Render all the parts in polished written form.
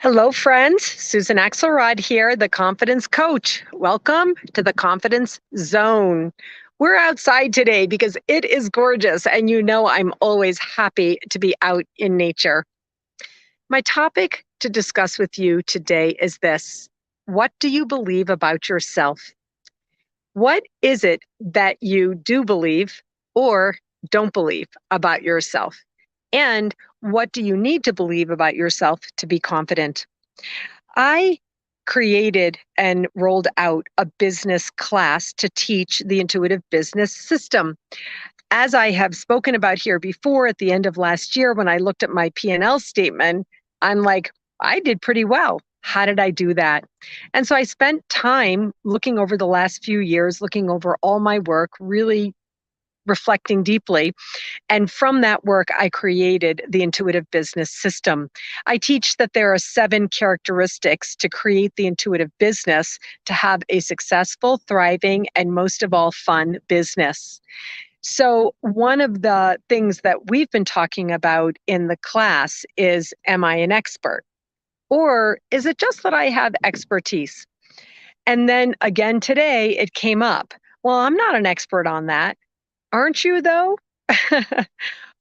Hello, friends. Susan Axelrod here, the Confidence Coach. Welcome to the Confidence Zone. We're outside today because it is gorgeous, and you know I'm always happy to be out in nature. My topic to discuss with you today is this: what do you believe about yourself? What is it that you do believe or don't believe about yourself? And what do you need to believe about yourself to be confident? I created and rolled out a business class to teach the intuitive business system. As I have spoken about here before, at the end of last year, when I looked at my P&L statement, I'm like, I did pretty well. How did I do that? And so I spent time looking over the last few years, looking over all my work, really reflecting deeply. And from that work, I created the intuitive business system. I teach that there are 7 characteristics to create the intuitive business to have a successful, thriving, and most of all, fun business. So, one of the things that we've been talking about in the class is, am I an expert? Or is it just that I have expertise? And then again today, it came up. Well, I'm not an expert on that. Aren't you, though?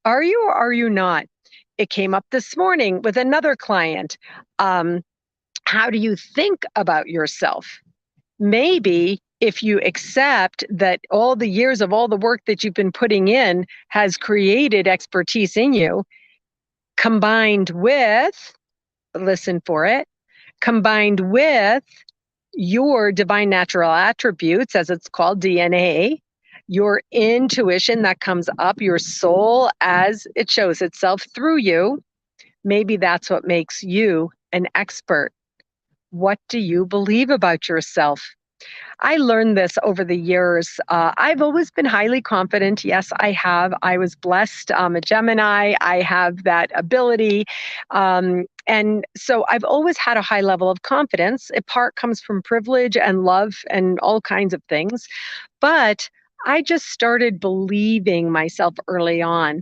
Are you or are you not? It came up this morning with another client. Um, how do you think about yourself? Maybe if you accept that all the years of all the work that you've been putting in has created expertise in you, combined with, listen for it, combined with your divine natural attributes, as it's called, DNA, your intuition that comes up, your soul as it shows itself through you, maybe that's what makes you an expert. What do you believe about yourself? I learned this over the years. I've always been highly confident. Yes, I have. I was blessed. I'm a Gemini. I have that ability. And so I've always had a high level of confidence. A part comes from privilege and love and all kinds of things. But I just started believing myself early on.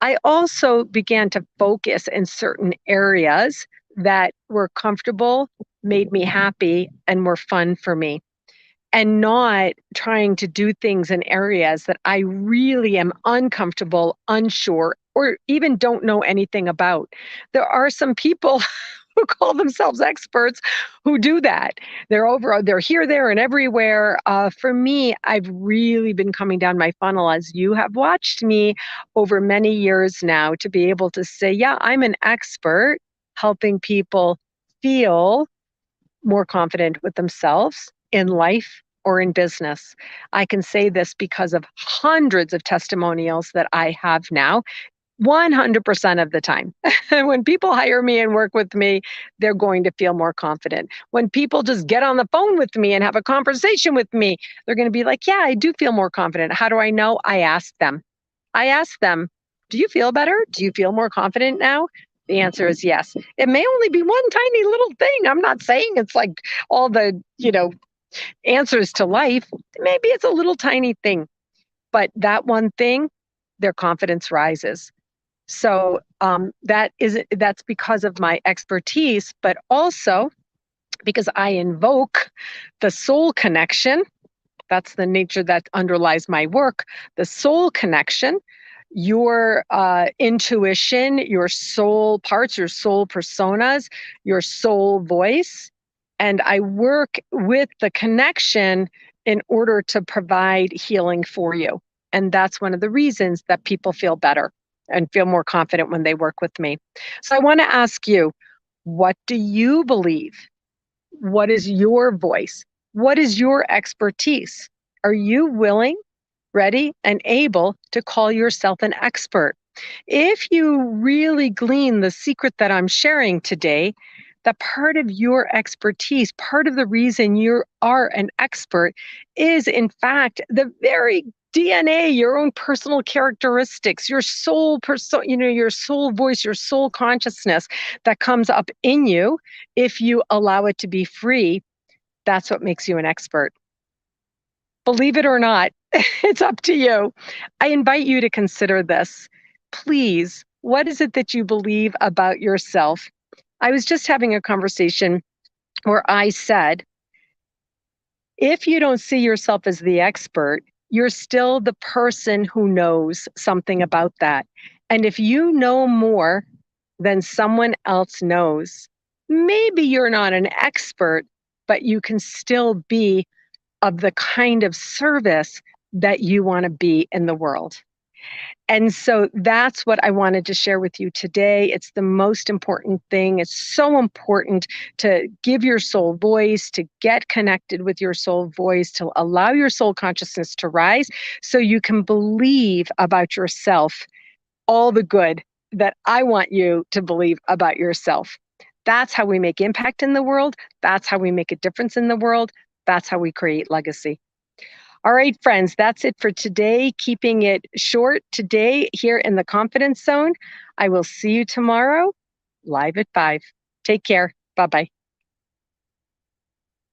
I also began to focus in certain areas that were comfortable, made me happy, and were fun for me, and not trying to do things in areas that I really am uncomfortable, unsure, or even don't know anything about. There are some people who call themselves experts who do that. They're here, there, and everywhere. For me, I've really been coming down my funnel, as you have watched me over many years now, to be able to say, yeah, I'm an expert helping people feel more confident with themselves in life or in business. I can say this because of hundreds of testimonials that I have now. 100% of the time. When people hire me and work with me, they're going to feel more confident. When people just get on the phone with me and have a conversation with me, they're going to be like, yeah, I do feel more confident. How do I know? I ask them. I ask them, do you feel better? Do you feel more confident now? The answer is yes. It may only be one tiny little thing. I'm not saying it's like all the, answers to life. Maybe it's a little tiny thing, but that one thing, their confidence rises. So that's because of my expertise, but also because I invoke the soul connection. That's the nature that underlies my work. The soul connection, your intuition, your soul parts, your soul personas, your soul voice. And I work with the connection in order to provide healing for you. And that's one of the reasons that people feel better and feel more confident when they work with me. So I want to ask you, what do you believe? What is your voice? What is your expertise? Are you willing, ready, and able to call yourself an expert? If you really glean the secret that I'm sharing today, that part of your expertise, part of the reason you are an expert is, in fact, the very DNA, your own personal characteristics, your soul, your soul voice, your soul consciousness that comes up in you. If you allow it to be free, that's what makes you an expert. Believe it or not, it's up to you. I invite you to consider this. Please, what is it that you believe about yourself? I was just having a conversation where I said, if you don't see yourself as the expert, you're still the person who knows something about that. And if you know more than someone else knows, maybe you're not an expert, but you can still be of the kind of service that you want to be in the world. And so that's what I wanted to share with you today. It's the most important thing. It's so important to give your soul voice, to get connected with your soul voice, to allow your soul consciousness to rise so you can believe about yourself all the good that I want you to believe about yourself. That's how we make impact in the world. That's how we make a difference in the world. That's how we create legacy. All right, friends, that's it for today. Keeping it short today here in the Confidence Zone. I will see you tomorrow live at 5. Take care. Bye-bye.